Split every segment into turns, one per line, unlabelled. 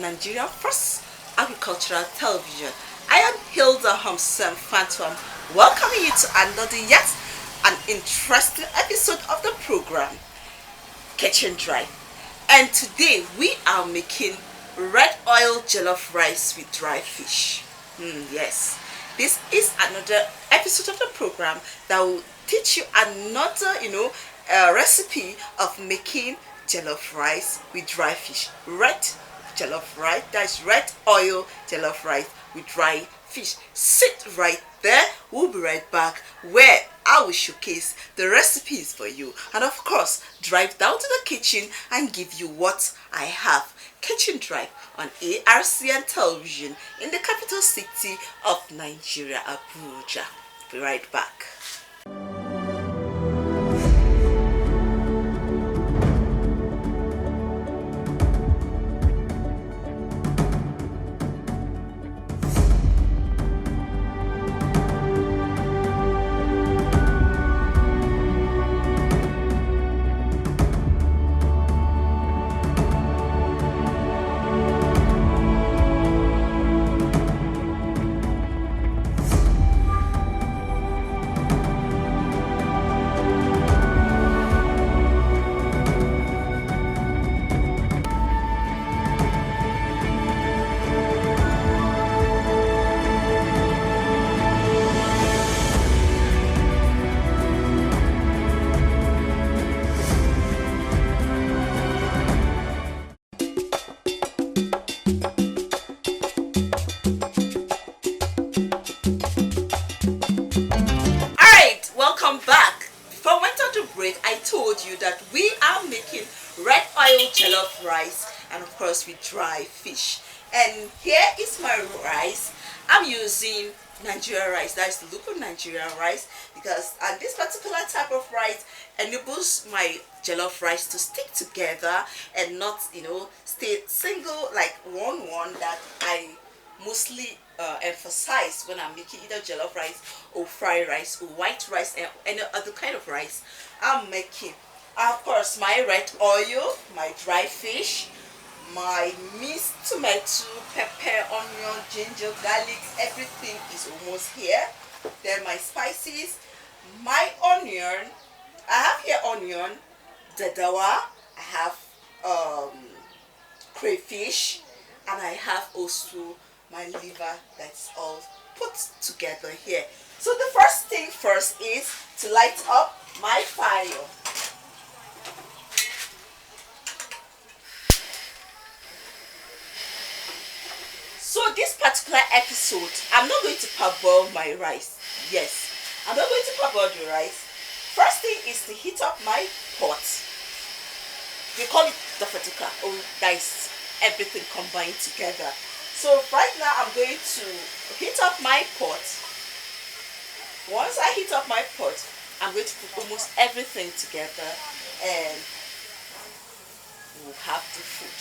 Nigeria's first agricultural television. I am Hilda Homsem Phantom, welcoming you to another yet an interesting episode of the program, Kitchen Drive. And today we are making red oil jollof rice with dry fish. Yes, this is another episode of the program that will teach you another, recipe of making jollof rice with dry fish. Red jollof rice, that's red oil jollof rice with dry fish. Sit right there. We'll be right back where I will showcase the recipes for you, and of course drive down to the kitchen and give you what I have. Kitchen Drive on ARCN television in the capital city of Nigeria, Abuja. Be right back. Welcome back. Before we went on to break, I told you that we are making red oil jollof rice and of course with dry fish. And here is my rice. I'm using Nigerian rice, that's the local Nigerian rice, because this particular type of rice enables my jollof rice to stick together and not stay single like one that I mostly emphasize when I'm making either jollof rice or fried rice or white rice and any other kind of rice I'm making. Of course, my red oil, my dry fish, my minced tomato, pepper, onion, ginger, garlic, everything is almost here. Then my spices, my onion, I have here onion, dadawa, I have crayfish, and I have also my liver. That's all put together here. So the first thing first is to light up my fire. So this particular episode, I'm not going to parboil my rice. Yes, I'm not going to parboil the rice. First thing is to heat up my pot. We call it the fatika, or that is everything combined together. So right now I'm going to heat up my pot. Once I heat up my pot, I'm going to put almost everything together and we'll have the food.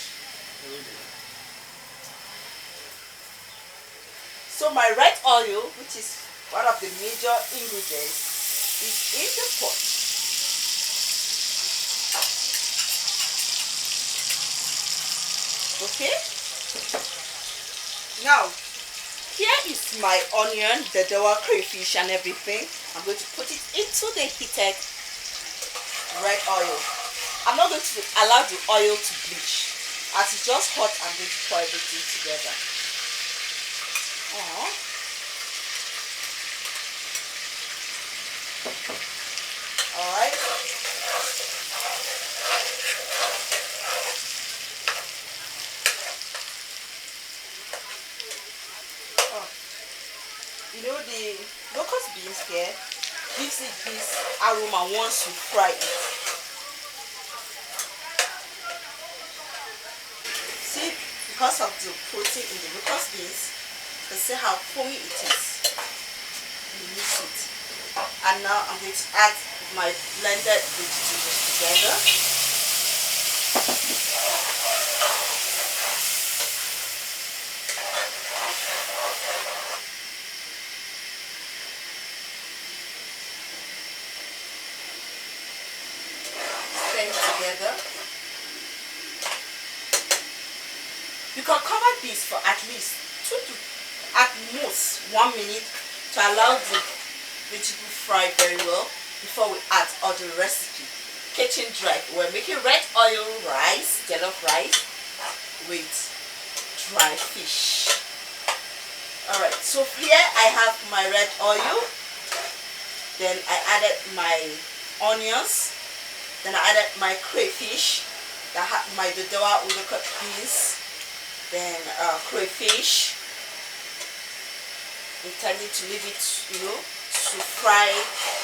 So my red oil, which is one of the major ingredients, is in the pot. Okay? Now, here is my onion, the dawa, crayfish and everything. I'm going to put it into the heated red oil. I'm not going to allow the oil to bleach. As it's just hot, I'm going to pour everything together. Alright. The locust beans here gives it this aroma once you fry it. See, because of the protein in the locust beans, you can see how foamy it is. You mix it. And now I'm going to add my blended vegetables together. Together. You can cover for at least 2 to at most 1 minute to allow the vegetable fry very well before we add other recipe. Kitchen dry. We're making red oil rice, jollof rice with dry fish. Alright, so here I have my red oil. Then I added my onions. Then I added my crayfish. I had my dodowa udoka beans. Then crayfish. Intending to leave it, to fry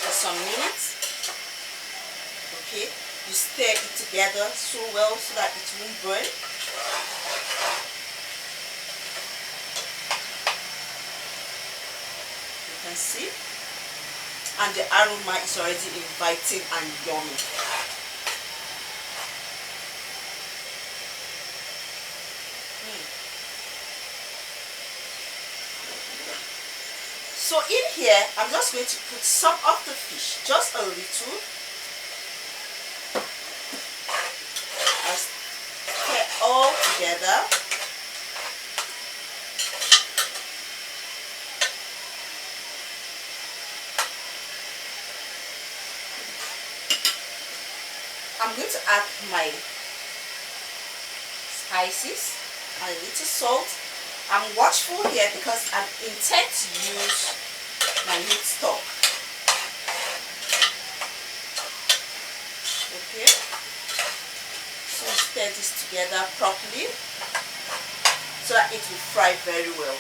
for some minutes. Okay, you stir it together so well so that it won't burn. You can see, and the aroma is already inviting and yummy. So in here, I'm just going to put some of the fish, just a little. I stir all together. I'm going to add my spices, a little salt. I'm watchful here because I'm intent to use my meat stock. Okay, so stir this together properly so that it will fry very well.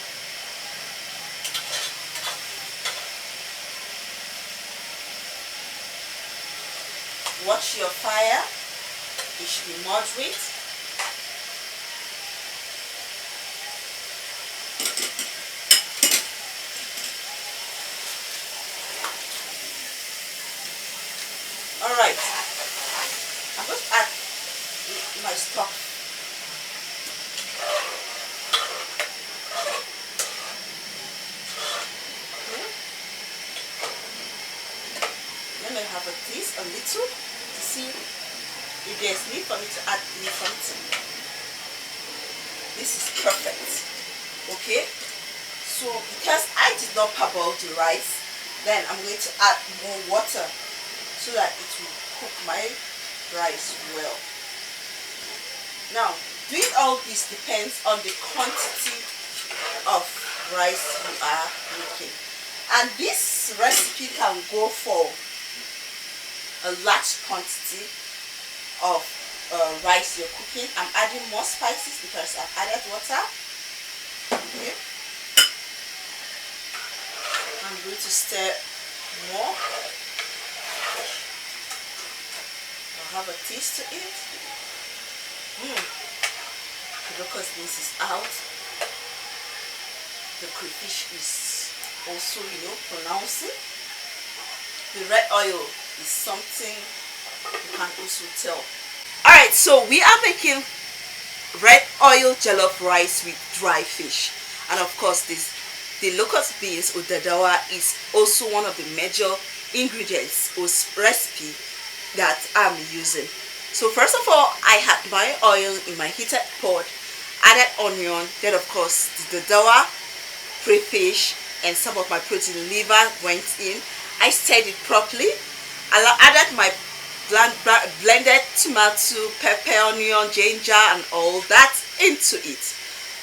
Watch your fire, it should be moderate. Alright, I'm going to add my stock. Okay. Let me have this a little to see if there's need for me to add something. This is perfect. Okay, so because I did not parboil the rice, then I'm going to add more water so that it will cook my rice well. Now, doing all this depends on the quantity of rice you are making. And this recipe can go for a large quantity of rice you're cooking. I'm adding more spices because I've added water. Okay. I'm going to stir more. I'll have a taste to it. The locust beans is out. The crayfish is also, pronouncing. The red oil is something you can also tell. Alright, so we are making red oil jollof rice with dry fish. And of course, the locust beans or dadawa is also one of the major ingredients or recipe that I'm using. So first of all, I had my oil in my heated pot, added onion, then of course the dadawa, crayfish, and some of my protein liver went in. I stirred it properly. I added my blended tomato, pepper, onion, ginger, and all that into it.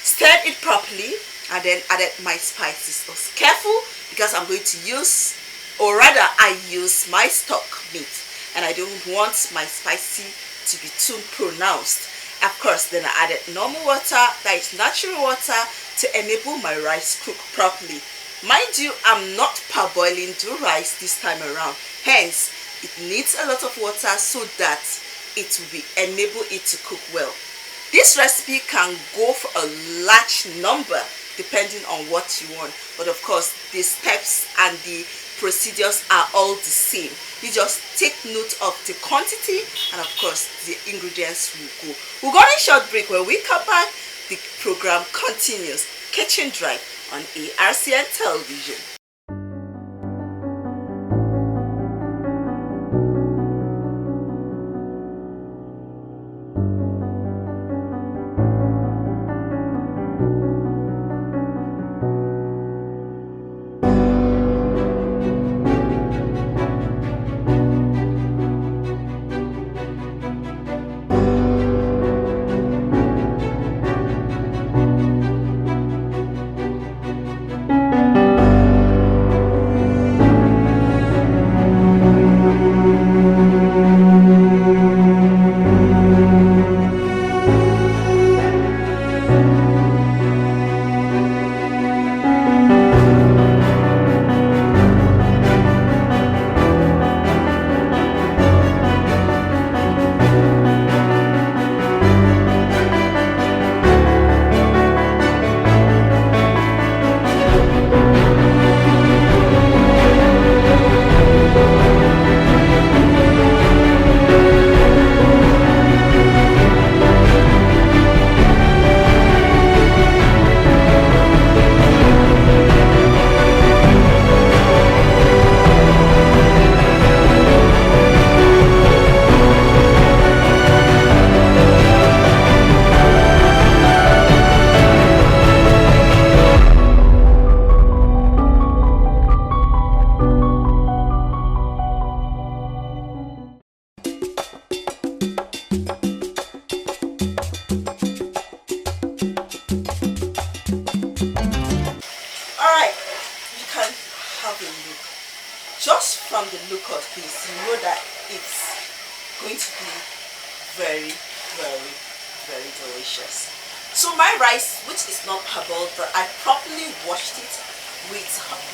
Stirred it properly, and then added my spices. I was careful because I'm going to use, or rather I use my stock meat, and I don't want my spicy to be too pronounced. Of course, then I added normal water, that is natural water, to enable my rice cook properly. Mind you, I'm not parboiling the rice this time around. Hence, it needs a lot of water so that it will enable it to cook well. This recipe can go for a large number depending on what you want. But of course, the steps and the procedures are all the same. You just take note of the quantity and of course the ingredients will go. We'll go on a short break. When we come back, the program continues. Kitchen Drive on ARCN Television. from the look of this, you know that it's going to be very, very, very delicious. So my rice, which is not parboiled, but I properly washed it with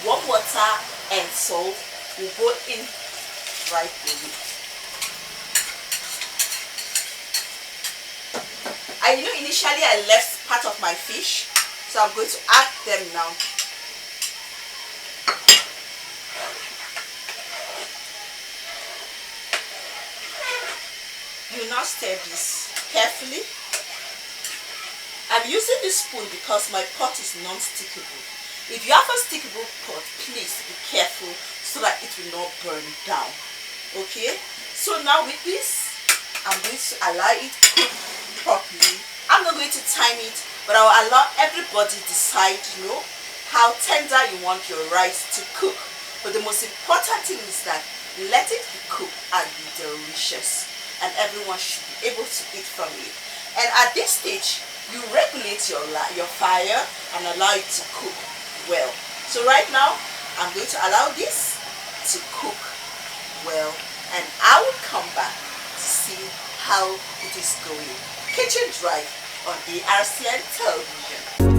warm water and salt, will go in right away. Initially I left part of my fish, so I'm going to add them now. You now stir this carefully. I'm using this spoon because my pot is non-stickable. If you have a stickable pot, please be careful so that it will not burn down. Okay, so now with this, I'm going to allow it to cook properly. I'm not going to time it, but I'll allow everybody decide, how tender you want your rice to cook. But the most important thing is that let it be cooked and be delicious, and everyone should be able to eat from it. And at this stage, you regulate your fire and allow it to cook well. So right now, I'm going to allow this to cook well, and I will come back to see how it is going. Kitchen Drive on ARCN Television.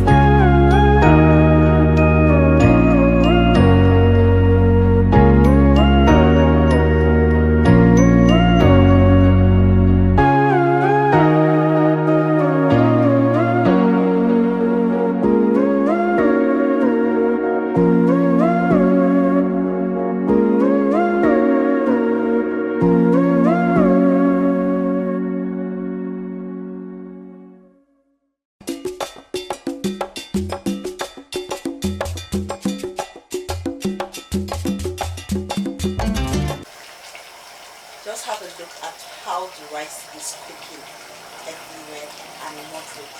Just have a look at how the rice is cooking everywhere and moderate.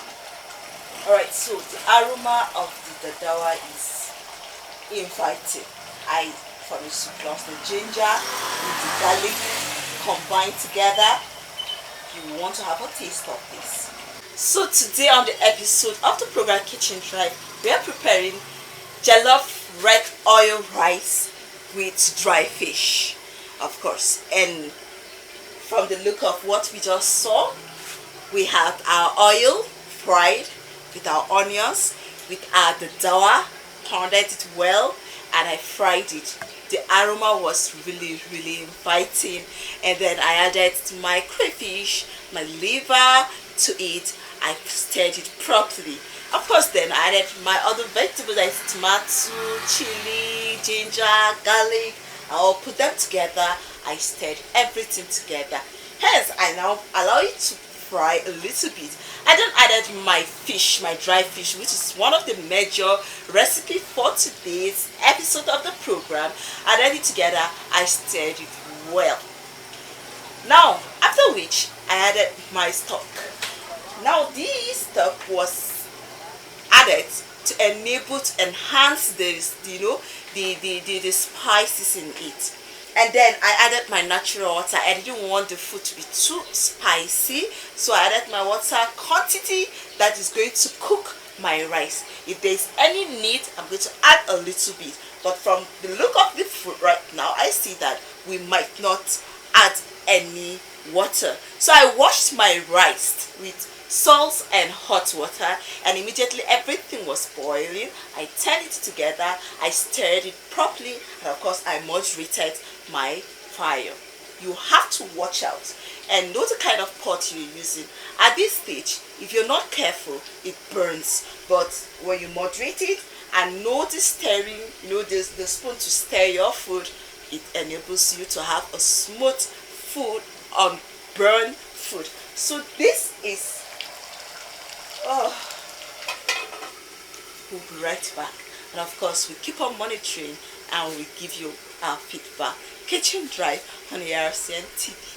Alright, so the aroma of the daddawa is inviting. I furnish plus the ginger with the garlic combined together. You want to have a taste of this. So today on the episode of the program Kitchen Drive, we are preparing jollof red oil rice with dry fish, of course. And from the look of what we just saw, we have our oil fried with our onions, with our daddawa, pounded it well, and I fried it. The aroma was really, really inviting. And then I added my crayfish, my liver to it. I stirred it properly. Of course, then I added my other vegetables like tomato, chili, ginger, garlic. I'll put them together. I stirred everything together. Hence, I now allow it to fry a little bit. I then added my fish, my dry fish, which is one of the major recipe for today's episode of the program. I added it together. I stirred it well. Now, after which I added my stock. Now, this stock was added to enable to enhance the spices in it. And then I added my natural water. I didn't want the food to be too spicy, so I added my water quantity that is going to cook my rice. If there's any need, I'm going to add a little bit. But from the look of the food right now, I see that we might not add any water. So I washed my rice with salt and hot water, and immediately everything was boiling. I turned it together, I stirred it properly, and of course I moderated my fire. You have to watch out and know the kind of pot you're using. At this stage, if you're not careful, it burns. But when you moderate it and know the stirring, the spoon to stir your food, it enables you to have a smooth food, unburned food. So this is we'll be right back, and of course we keep on monitoring and we give you our feedback. Kitchen Drive on ARCN TV.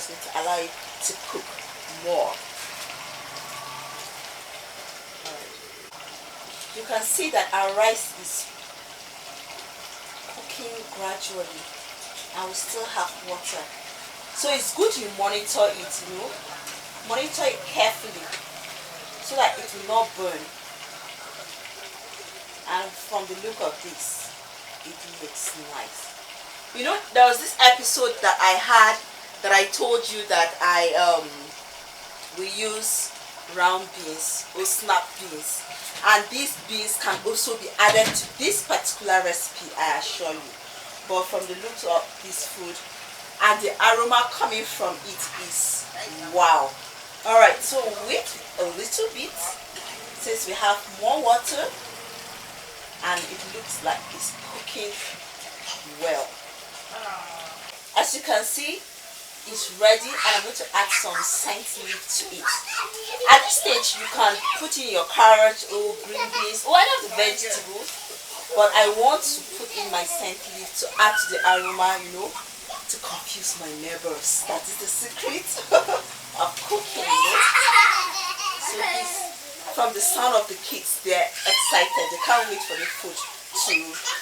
just need to allow it to cook more. You can see that our rice is cooking gradually and we still have water. So it's good you monitor it, monitor it carefully so that it will not burn. And from the look of this, it looks nice. There was this episode that I had that I told you that we use round beans or snap beans, and these beans can also be added to this particular recipe, I assure you. But from the look of this food and the aroma coming from it is wow. Alright, so with a little bit, since we have more water and it looks like it's cooking well. As you can see, it's ready, and I'm going to add some scent leaf to it. At this stage, you can put in your carrot or green beans or any of the vegetables, but I want to put in my scent leaf to add to the aroma, to confuse my neighbors. That is the secret of cooking. So this, from the sound of the kids, they're excited. They can't wait for the food to,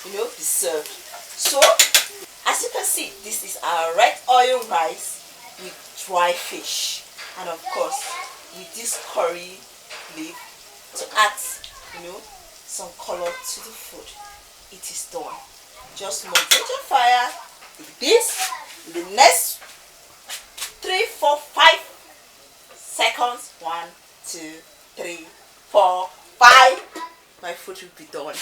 be served. So, as you can see, this is our red oil rice with dry fish, and of course with this curry leaf to add, some color to the food. It is done. Just moderate your fire with this. In the next 3, 4, 5 seconds, 1, 2, 3, 4, 5, my food will be done.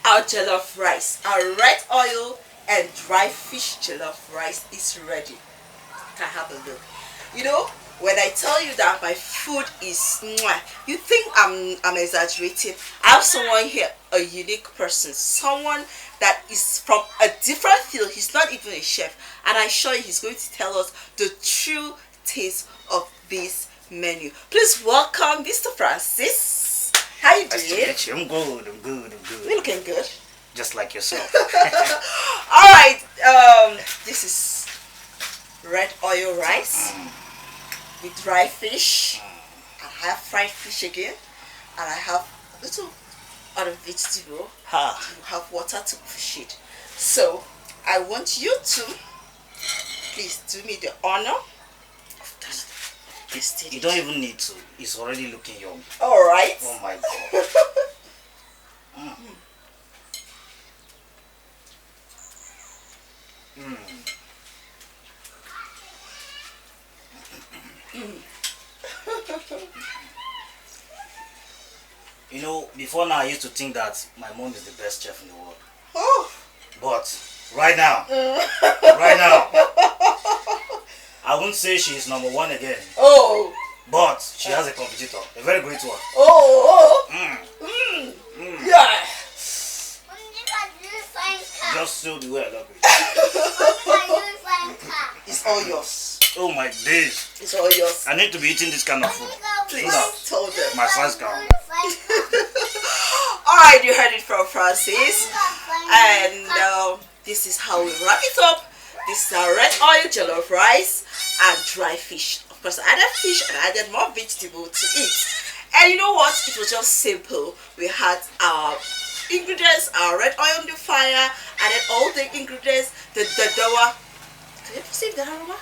Our jollof rice, our red oil and dry fish jollof rice is ready. You can have a look. When I tell you that my food is mwah, you think I'm exaggerating. I have someone here, a unique person, someone that is from a different field. He's not even a chef, and I assure you he's going to tell us the true taste of this menu. Please welcome Mr. Francis. How you doing?
Nice to meet you. I'm good.
You're looking good.
Just like yourself.
Alright, this is red oil rice with dry fish. I have fried fish again, and I have a little other vegetable. You have water to push it. So I want you to please do me the honor of tasting.
You don't even need to. It's already looking yummy.
Alright.
Oh my god. Before now I used to think that my mom is the best chef in the world.
Oh.
But right now, I woun't say she is number one again.
Oh.
But she has a competitor, a very great one.
Yeah.
Just so the way I love it.
It's all yours.
Oh my days.
It's all yours.
I need to be eating this kind of food.
Please tell them.
My size can.
Alright, you heard it from Francis. And this is how we wrap it up. This is our red oil jollof rice and dry fish. Of course, I added fish and I added more vegetable to it. And you know what? It was just simple. We had our ingredients, our red oil on the fire, added all the ingredients, the dawa. Can you perceive the aroma?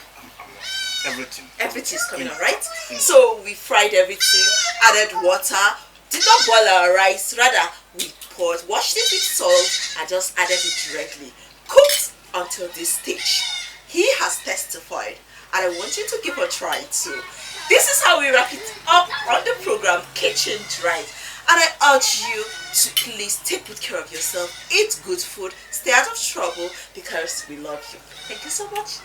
Everything is coming out, right? So we fried everything, added water, did not boil our rice, rather we washed it with salt and just added it directly. Cooked until this stage. He has testified, and I want you to give a try too. This is how we wrap it up on the program Kitchen Drive. And I urge you to please take good care of yourself, eat good food, stay out of trouble, because we love you. Thank you so much.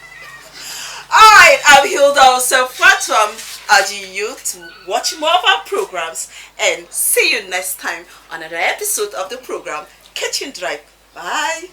Alright, I'm Hilda Fatu. I'm urging you to watch more of our programs and see you next time on another episode of the program Kitchen Drive. Bye.